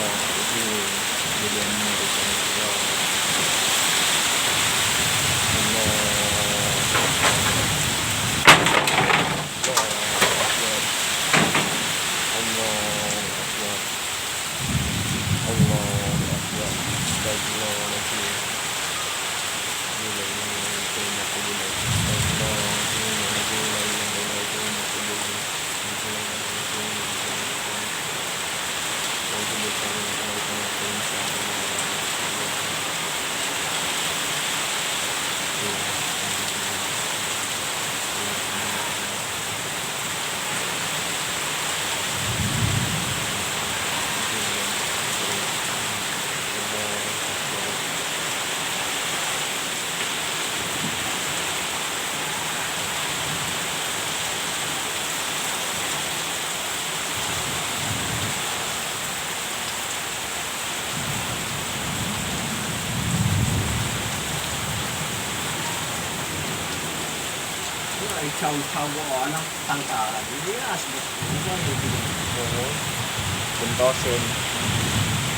الرحيم بالأمور والأسرار الله أكبر الله أكبر استغفر الله العظيم Chow-chow ano, tangkaran. Hindi na, Puntasin.